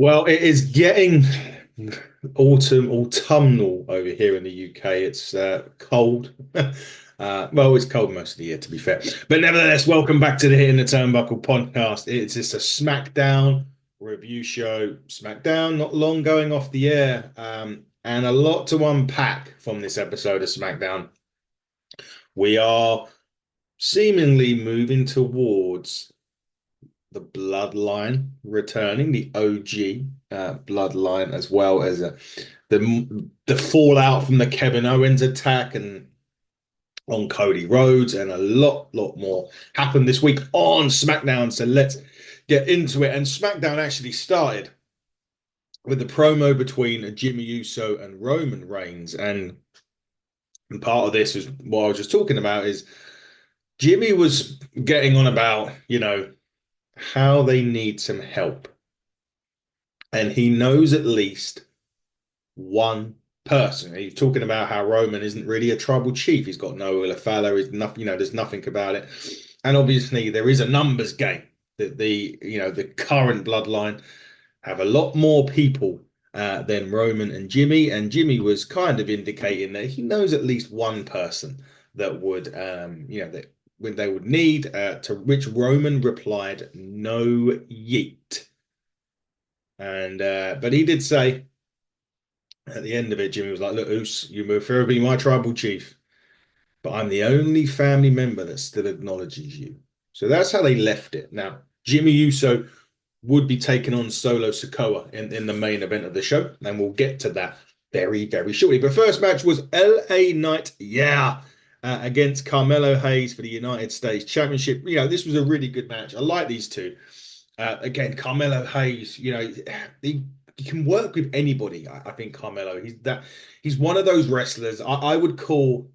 Well, it is getting autumnal over here in the UK. It's cold. Well, it's cold most of the year, to be fair. But nevertheless, welcome back to the Hitting the Turnbuckle podcast. It's just a Smackdown review show. Smackdown, not long going off the air, and a lot to unpack from this episode of Smackdown. We are seemingly moving towards the bloodline returning, the OG bloodline, as well as the fallout from the Kevin Owens attack and on Cody Rhodes, and a lot more happened this week on SmackDown. So let's get into it. And SmackDown actually started with the promo between Jimmy Uso and Roman Reigns, and part of this was what I was just talking about is Jimmy was getting on about, how they need some help. And he knows at least one person. He's talking about how Roman isn't really a tribal chief. He's got no Illa Fala. He's nothing, there's nothing about it. And obviously there is a numbers game that the current bloodline have a lot more people than Roman and Jimmy. And Jimmy was kind of indicating that he knows at least one person that would, that when they would need, to which Roman replied, "No yeet." And but he did say at the end of it, Jimmy was like, "Look, Oos, you will forever be my tribal chief, but I'm the only family member that still acknowledges you." So that's how they left it. Now, Jimmy Uso would be taking on Solo Sikoa in the main event of the show, and we'll get to that very shortly. But first match was LA Knight, against Carmelo Hayes for the United States Championship. This was a really good match. I like these two. Again, Carmelo Hayes, he can work with anybody. I think Carmelo, he's one of those wrestlers I would call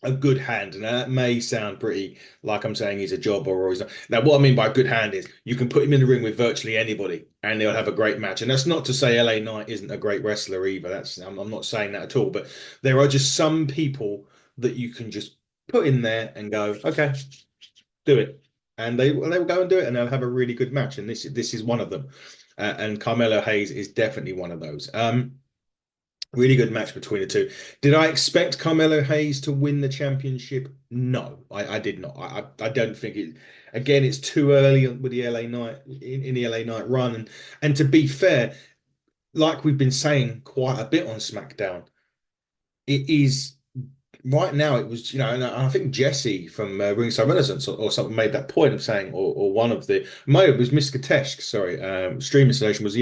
a good hand, and that may sound pretty like I'm saying he's a jobber or he's not. Now, what I mean by good hand is you can put him in the ring with virtually anybody, and they'll have a great match. And that's not to say LA Knight isn't a great wrestler either. I'm not saying that at all. But there are just some people that you can just put in there and go, okay, do it, and they will go and do it, and they'll have a really good match. And this is one of them. And Carmelo Hayes is definitely one of those. Really good match between the two. Did I expect Carmelo Hayes to win the championship? No, I did not. I don't think it. Again, it's too early with the LA Knight in the LA Knight run, and to be fair, like we've been saying quite a bit on SmackDown, it is right now. It was, and I think Jesse from Ringside Renaissance or something made that point of saying, or one of the, maybe it was Miss Katesh, sorry, Stream Installation was,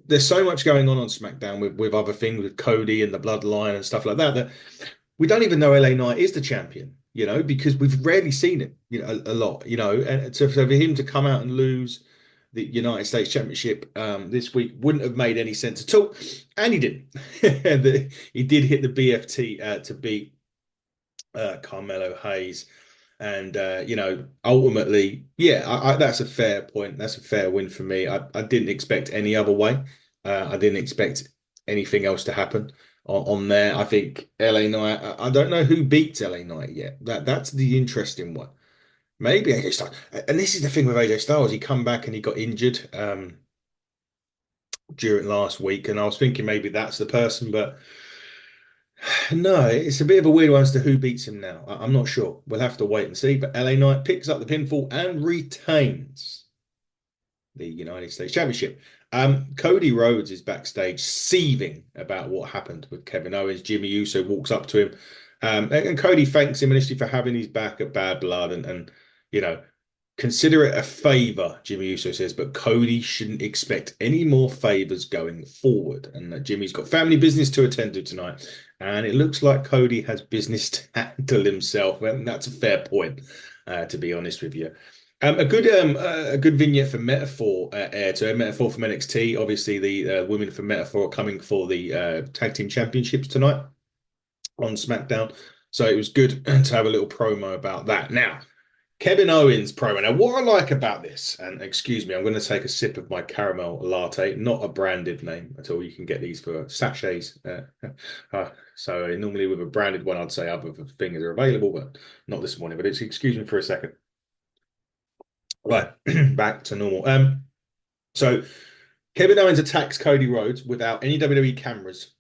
there's so much going on SmackDown with other things, with Cody and the Bloodline and stuff like that, that we don't even know LA Knight is the champion, because we've rarely seen it, a lot, and so for him to come out and lose the United States Championship this week wouldn't have made any sense at all, and he didn't. He did hit the BFT to beat Carmelo Hayes. And ultimately, yeah, that's a fair point. That's a fair win for me. I didn't expect any other way. I didn't expect anything else to happen on there. I think LA Knight. I don't know who beats LA Knight yet. That's the interesting one. Maybe AJ Styles. And this is the thing with AJ Styles. He come back and he got injured during last week, and I was thinking maybe that's the person, but. No, it's a bit of a weird one as to who beats him now. I'm not sure. We'll have to wait and see. But LA Knight picks up the pinfall and retains the United States Championship. Cody Rhodes is backstage seething about what happened with Kevin Owens. Jimmy Uso walks up to him. And Cody thanks him initially for having his back at Bad Blood and consider it a favor, Jimmy Uso says, but Cody shouldn't expect any more favors going forward. And Jimmy's got family business to attend to tonight. And it looks like Cody has business to handle himself. And that's a fair point, to be honest with you. A good vignette for Metaphor air to Metaphor from NXT. Obviously, the women from Metaphor are coming for the tag team championships tonight on SmackDown. So it was good to have a little promo about that. Now, Kevin Owens promo. Now, what I like about this, and excuse me, I'm going to take a sip of my caramel latte, not a branded name at all. You can get these for sachets. So normally with a branded one, I'd say other things are available, but not this morning. But excuse me for a second. Right, back to normal. So Kevin Owens attacks Cody Rhodes without any WWE cameras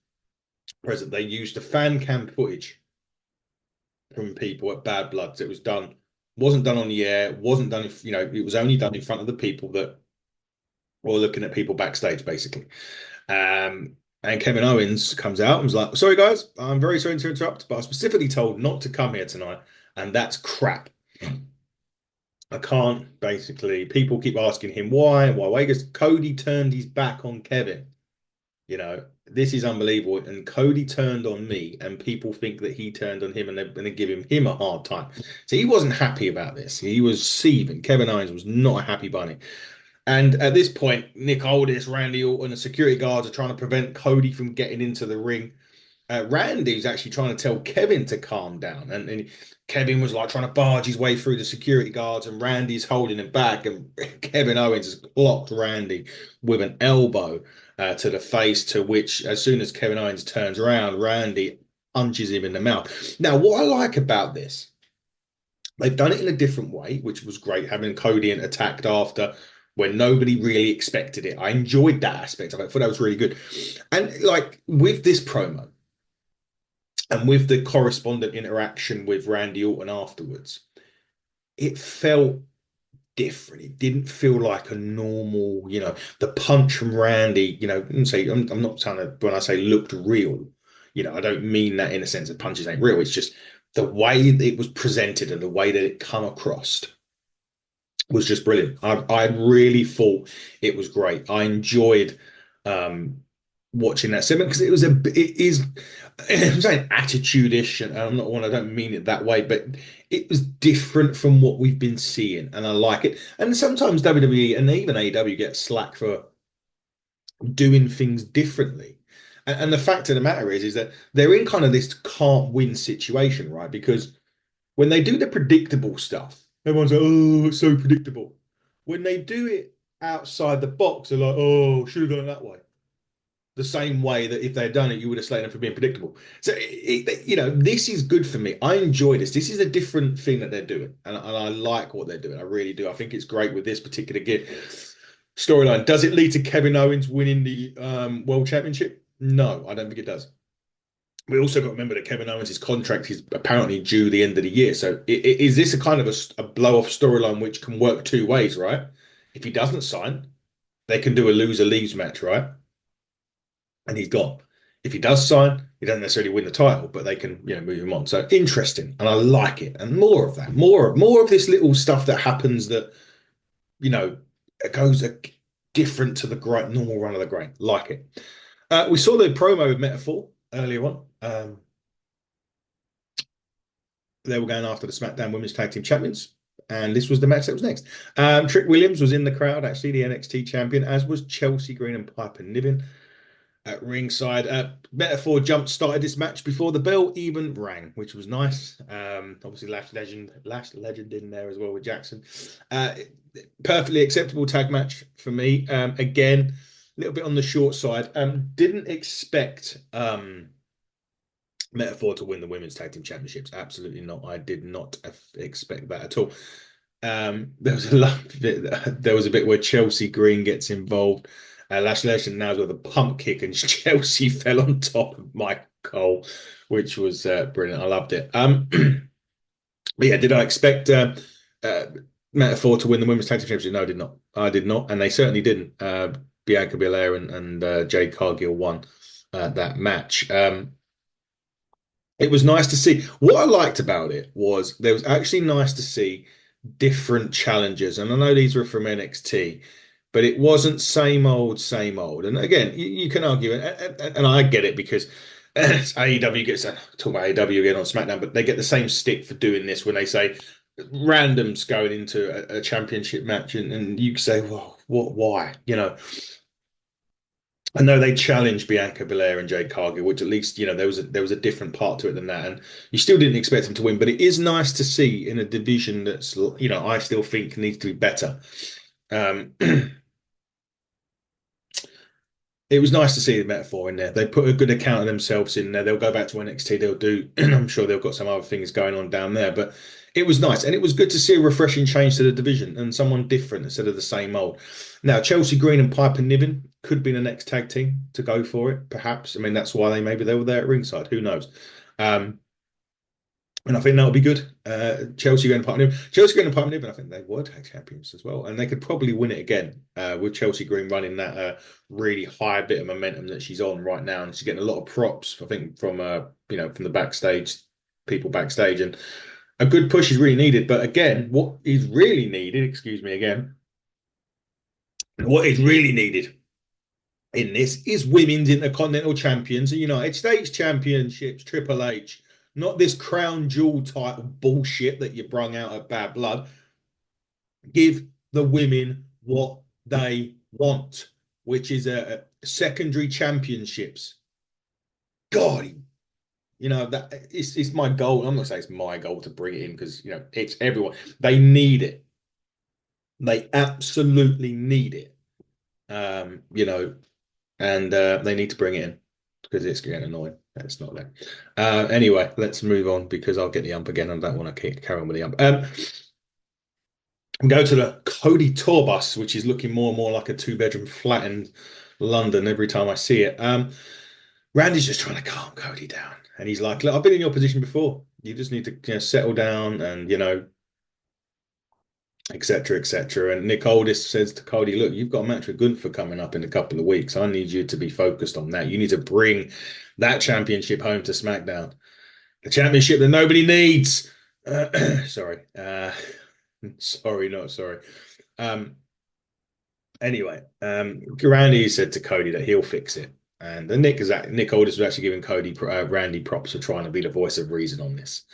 present. They used the fan cam footage from people at Bad Bloods. It was done, wasn't done on the air, wasn't done, it was only done in front of the people that were looking at people backstage, basically. And Kevin Owens comes out and was like, sorry, guys, I'm very sorry to interrupt, but I was specifically told not to come here tonight. And that's crap. I can't, basically. People keep asking him why. Because Cody turned his back on Kevin. This is unbelievable. And Cody turned on me, and people think that he turned on him, and they're going to give him a hard time. So he wasn't happy about this. He was seething. Kevin Owens was not a happy bunny. And at this point, Nick Aldis, Randy Orton, and the security guards are trying to prevent Cody from getting into the ring. Randy's actually trying to tell Kevin to calm down, and Kevin was like trying to barge his way through the security guards, and Randy's holding him back, and Kevin Owens has blocked Randy with an elbow to the face, to which, as soon as Kevin Owens turns around, Randy punches him in the mouth. Now, what I like about this, they've done it in a different way, which was great, having Cody attacked after when nobody really expected it. I enjoyed that aspect of it. I thought that was really good. And like with this promo, and with the correspondent interaction with Randy Orton afterwards, it felt different. It didn't feel like a normal, the punch from Randy, I'm not trying to, when I say looked real, I don't mean that in a sense that punches ain't real. It's just the way it was presented and the way that it come across was just brilliant. I really thought it was great. I enjoyed watching that segment because it is I'm saying attitude-ish, and I don't mean it that way, but it was different from what we've been seeing, and I like it. And sometimes WWE and even AEW get slack for doing things differently. And the fact of the matter is that they're in kind of this can't win situation, right? Because when they do the predictable stuff, everyone's like, oh, it's so predictable. When they do it outside the box, they're like, oh, should have done it that way. The same way that if they'd done it, you would have slated them for being predictable. So, this is good for me. I enjoy this. This is a different thing that they're doing. And I like what they're doing. I really do. I think it's great with this particular storyline. Does it lead to Kevin Owens winning the World Championship? No, I don't think it does. We also got to remember that Kevin Owens' contract is apparently due the end of the year. So is this a kind of a blow-off storyline which can work two ways, right? If he doesn't sign, they can do a loser leaves match, right? And he's gone. If he does sign, he doesn't necessarily win the title, but they can, move him on. So interesting, and I like it. And more of that, more of this little stuff that happens that, it goes different to the normal run of the grain. Like it. We saw the promo with Metaphor earlier on. They were going after the Smackdown Women's Tag Team Champions, and this was the match that was next. Trick Williams was in the crowd, actually, the NXT champion, as was Chelsea Green and Piper Niven at ringside. Metaphor jump started this match before the bell even rang, which was nice. Obviously, Last Legend in there as well with Jackson. Perfectly acceptable tag match for me. Again, a little bit on the short side. Didn't expect Metaphor to win the women's tag team championships. Absolutely not. I did not expect that at all. There was a bit where Chelsea Green gets involved. Lash Legend now with a pump kick, and Chelsea fell on top of Mike Cole, which was brilliant. I loved it. But yeah, did I expect Metaphor to win the women's tag team championship? No, I did not. I did not, and they certainly didn't. Bianca Belair and Jade Cargill won that match. It was nice to see. What I liked about it was there was actually nice to see different challenges. And I know these were from NXT, but it wasn't same old, same old. And again, you can argue, and I get it because AEW gets talk about AEW again on SmackDown, but they get the same stick for doing this when they say randoms going into a championship match, and you say, well, what, why? I know they challenged Bianca Belair and Jade Cargill, which at least there was a different part to it than that, and you still didn't expect them to win. But it is nice to see in a division that's I still think needs to be better. it was nice to see the metaphor in there. They put a good account of themselves in there. They'll go back to NXT. They'll do, and I'm sure they've got some other things going on down there. But it was nice, and it was good to see a refreshing change to the division and someone different instead of the same old. Now, Chelsea Green and Piper Niven could be the next tag team to go for it, perhaps. I mean, that's why they were there at ringside. Who knows? Um, and I think that'll be good. Chelsea going to Putnam. Chelsea going to Putnam, and I think they were tag champions as well. And they could probably win it again with Chelsea Green running that really high bit of momentum that she's on right now. And she's getting a lot of props, I think, from from the backstage, people backstage. And a good push is really needed. But again, what is really needed, excuse me again, what is really needed in this is women's Intercontinental Champions and United States Championships, Triple H. Not this crown jewel title bullshit that you brung out at Bad Blood. Give the women what they want, which is a secondary championships. God, that it's my goal. I'm not saying it's my goal to bring it in because it's everyone. They need it. They absolutely need it. And they need to bring it in because it's getting annoying. It's not there. Anyway, let's move on because I'll get the ump again. I don't want to carry on with the ump. Go to the Cody tour bus, which is looking more and more like a two-bedroom flat in London every time I see it. Randy's just trying to calm Cody down. And he's like, look, I've been in your position before. You just need to settle down and, etc., etc. And Nick Aldis says to Cody, look, you've got a match with Gunther coming up in a couple of weeks. I need you to be focused on that. You need to bring that championship home to SmackDown. The championship that nobody needs. Sorry. Sorry, not sorry. Anyway, Randy said to Cody that he'll fix it. And Nick Aldis was actually giving Randy props for trying to be the voice of reason on this.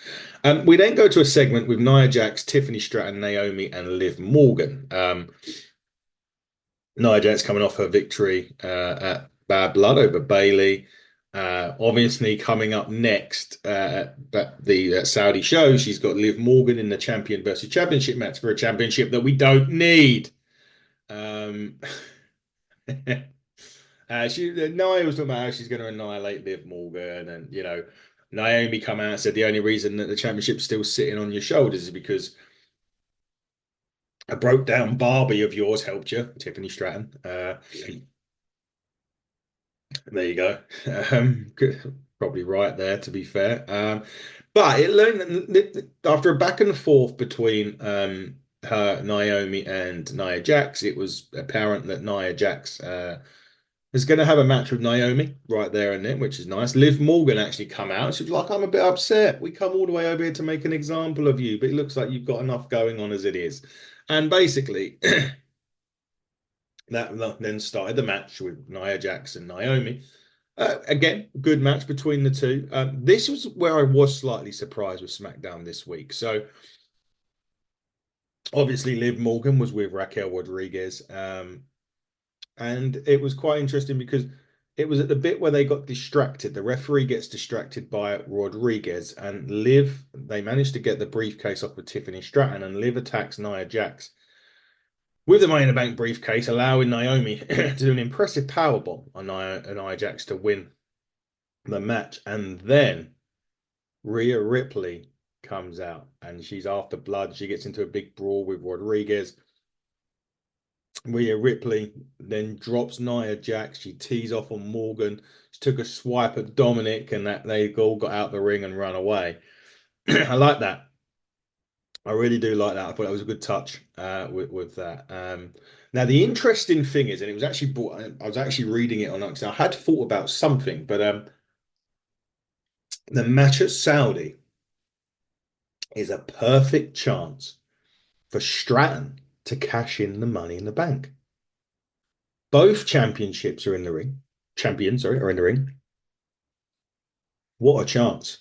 We then go to a segment with Nia Jax, Tiffany Stratton, Naomi, and Liv Morgan. Nia Jax coming off her victory at Bad Blood over Bayley. Obviously, coming up next at the Saudi show, she's got Liv Morgan in the champion versus championship match for a championship that we don't need. Nia was talking about how she's going to annihilate Liv Morgan, and Naomi come out and said the only reason that the championship's still sitting on your shoulders is because a broke down Barbie of yours helped you, Tiffany Stratton. There you go. Probably right there, to be fair. But it learned after a back and forth between her, Naomi, and Nia Jax, it was apparent that Nia Jax is going to have a match with Naomi right there and then, which is nice. Liv Morgan actually come out. She was like, I'm a bit upset. We come all the way over here to make an example of you, but it looks like you've got enough going on as it is. And basically, that then started the match with Nia Jax and Naomi. Again, good match between the two. This was where I was slightly surprised with SmackDown this week. So, obviously, Liv Morgan was with Raquel Rodriguez. And it was quite interesting because it was at the bit where they got distracted. The referee gets distracted by Rodriguez, and they managed to get the briefcase off of Tiffany Stratton, and Liv attacks Nia Jax with the Money in the Bank briefcase, allowing Naomi to do an impressive powerbomb on Nia Jax to win the match. And then Rhea Ripley comes out, and she's after blood. She gets into a big brawl with Rodriguez. Rhea Ripley then drops Nia Jax. She tees off on Morgan. She took a swipe at Dominic, and that they all got out the ring and run away. I like that. I really do like that. I thought that was a good touch with that. Now the interesting thing is, and it was actually I was actually reading it on because I had thought about something, but the match at Saudi is a perfect chance for Stratton to cash in the Money in the Bank. Both championships are in the ring. Champions, sorry, are in the ring. What a chance.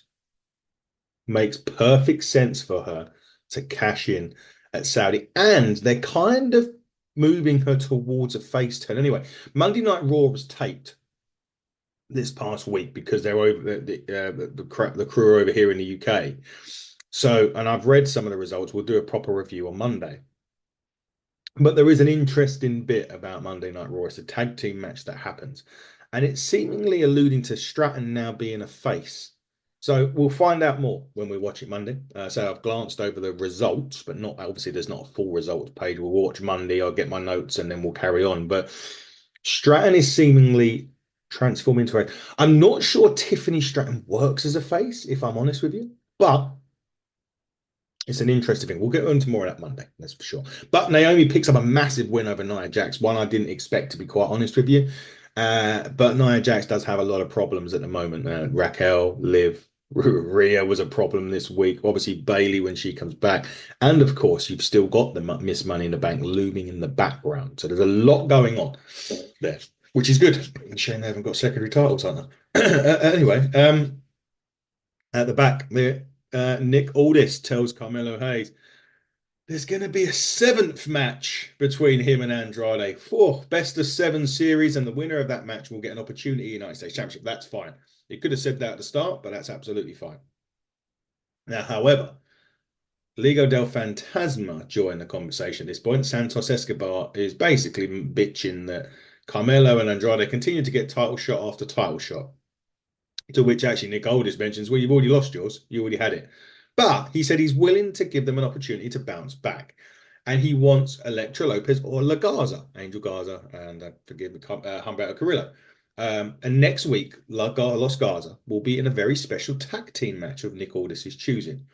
Makes perfect sense for her to cash in at Saudi. And they're kind of moving her towards a face turn. Anyway, Monday Night Raw was taped this past week because they're over the crew are over here in the UK. So, and I've read some of the results. We'll do a proper review on Monday. But there is an interesting bit about Monday Night Raw. It's a tag team match that happens, and it's seemingly alluding to Stratton now being a face. So we'll find out more when we watch it Monday. So I've glanced over the results, but not obviously there's not a full results page. We'll watch Monday. I'll get my notes and then we'll carry on. But Stratton is seemingly transforming into a. I'm not sure Tiffany Stratton works as a face, if I'm honest with you, but it's an interesting thing. We'll get into more of that Monday, that's for sure. But Naomi picks up a massive win over Nia Jax, one I didn't expect, to be quite honest with you. But Nia Jax does have a lot of problems at the moment. Raquel, Liv, Rhea was a problem this week. Obviously, Bailey when she comes back. And of course, you've still got the Miss Money in the Bank looming in the background. So there's a lot going on there, which is good. Shame they haven't got secondary titles, aren't they? Anyway, at the back, Nick Aldis tells Carmelo Hayes there's going to be a seventh match between him and Andrade. Best of seven series, and the winner of that match will get an opportunity at United States Championship. That's fine. It could have said that at the start, but that's absolutely fine. Now, however, Ligo del Fantasma joined the conversation at this point. Santos Escobar is basically bitching that Carmelo and Andrade continue to get title shot after title shot. To which actually Nick Aldis mentions, well, you've already lost yours. You already had it. But he said he's willing to give them an opportunity to bounce back. And he wants Elektra Lopez or La Garza, Angel Garza, and forgive me, Humberto Carrillo. And next week, Los Garza will be in a very special tag team match of Nick Aldis' choosing.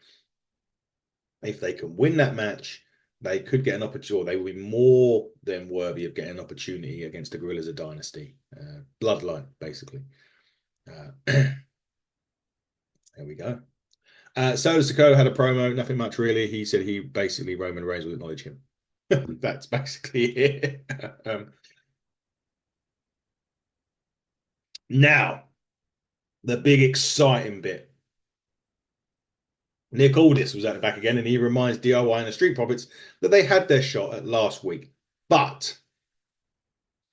If they can win that match, they could get an opportunity, or they will be more than worthy of getting an opportunity against the Gorillas of Dynasty. Bloodline, basically. There we go. Solo Sikoa had a promo, nothing much really. He said he basically Roman Reigns will acknowledge him. That's basically it. Now, the big exciting bit. Nick Aldis was at the back again, and he reminds DIY and the Street Profits that they had their shot at last week. But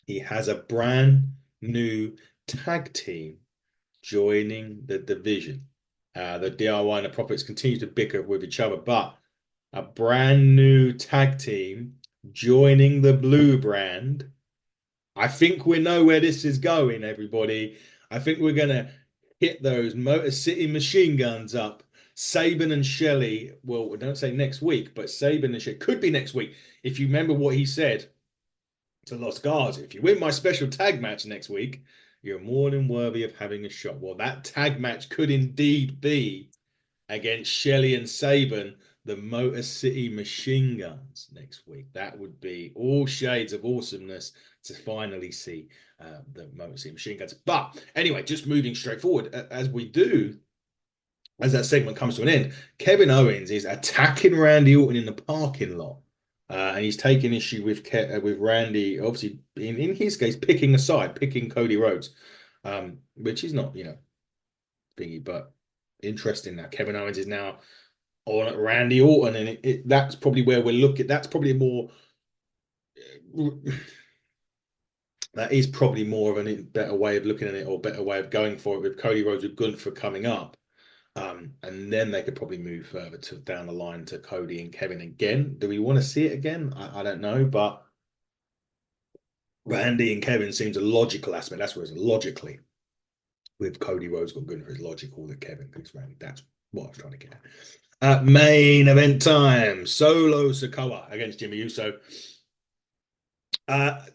he has a brand new tag team joining the division. The DIY and the Profits continue to bicker with each other, but a brand new tag team joining the blue brand. I think we know where this is going, everybody. I think we're going to hit those Motor City machine guns up. Sabin and Shelley, well, don't say next week, but Sabin and Shelley could be next week. If you remember what he said to Los Garza, if you win my special tag match next week, you're more than worthy of having a shot. Well, that tag match could indeed be against Shelley and Sabin, the Motor City Machine Guns next week. That would be all shades of awesomeness to finally see the Motor City Machine Guns. But anyway, just moving straight forward, as that segment comes to an end, Kevin Owens is attacking Randy Orton in the parking lot. And he's taking issue with Randy, obviously, in his case, picking a side, picking Cody Rhodes, which is not, thingy, but interesting that Kevin Owens is now on Randy Orton, and that's probably where we're looking. That's probably more. That is probably more of a better way of looking at it, or better way of going for it, with Cody Rhodes with Gunther coming up. And then they could probably move further down the line to Cody and Kevin again. Do we want to see it again? I don't know, but Randy and Kevin seems a logical aspect. That's where it's logically. With Cody Rhodes got Gunther, it's logical that Kevin picks Randy. That's what I was trying to get at. Main event time. Solo Sikoa against Jimmy Uso.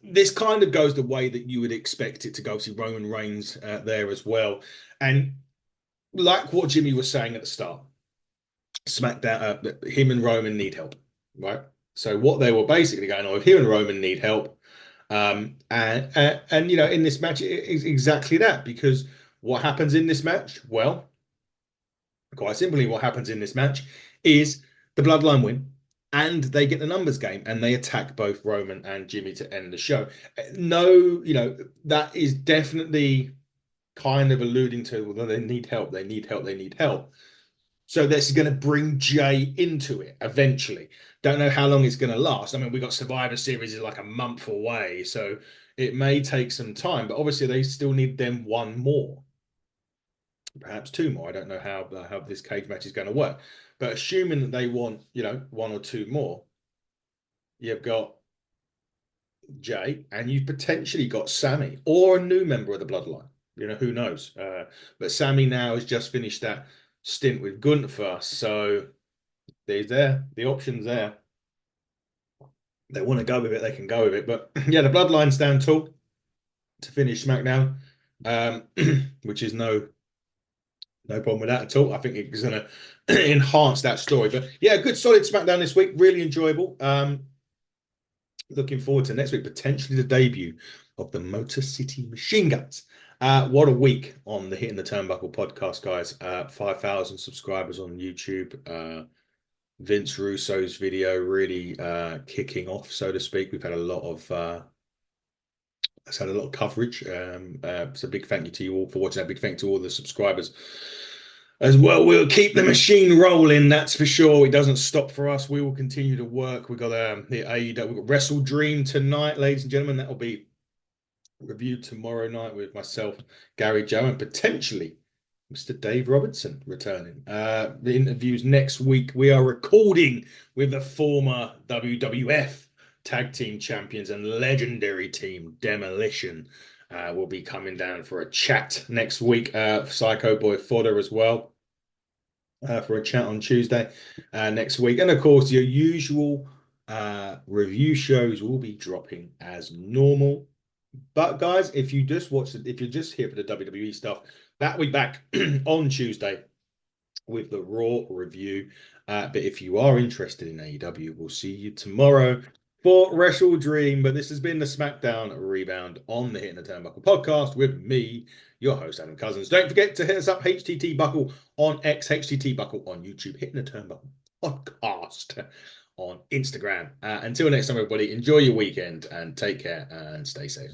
This kind of goes the way that you would expect it to go. See Roman Reigns there as well. And like what Jimmy was saying at the start, SmackDown, him and Roman need help, right? So what they were basically going on, him and Roman need help. And in this match, it is exactly that, because what happens in this match? Well, quite simply, what happens in this match is the Bloodline win, and they get the numbers game, and they attack both Roman and Jimmy to end the show. No, that is definitely kind of alluding to, well, they need help, they need help, they need help. So this is going to bring Jay into it eventually. Don't know how long it's going to last. I mean, we got Survivor Series is like a month away, so it may take some time. But obviously, they still need them one more, perhaps two more. I don't know how this cage match is going to work. But assuming that they want, one or two more, you've got Jay, and you've potentially got Sammy or a new member of the bloodline. Who knows? But Sammy now has just finished that stint with Gunther, so there's the options there. They want to go with it, they can go with it. But yeah, the bloodline stand tall to finish SmackDown, um, which is no problem with that at all. I think it's going to enhance that story. But yeah, good solid SmackDown this week. Really enjoyable. Looking forward to next week, potentially the debut of the Motor City Machine Guns. What a week on the Hitting the Turnbuckle podcast, guys. 5,000 subscribers on YouTube. Vince Russo's video really kicking off, so to speak. We've had a lot of it's had a lot of coverage. So big thank you to you all for watching that. Big thank you to all the subscribers as well. We'll keep the machine rolling, that's for sure. It doesn't stop for us. We will continue to work. We've got the AEW, we've got Wrestle Dream tonight, ladies and gentlemen. That will be reviewed tomorrow night with myself, Gary Joe, and potentially Mr. Dave Robinson returning. The interviews next week. We are recording with the former WWF Tag Team Champions and legendary team Demolition. Will be coming down for a chat next week. Psycho Boy Fodder as well for a chat on Tuesday next week. And of course, your usual review shows will be dropping as normal. But guys, if you just if you're just here for the WWE stuff, that will be back on Tuesday with the Raw review. But if you are interested in AEW, we'll see you tomorrow for Wrestle Dream. But this has been the Smackdown Rebound on the Hitting the Turnbuckle podcast with me, your host, Adam Cousins. Don't forget to hit us up, HTT Buckle on X, HTT Buckle on YouTube, Hitting the Turnbuckle podcast on Instagram. Until next time, everybody, enjoy your weekend and take care and stay safe.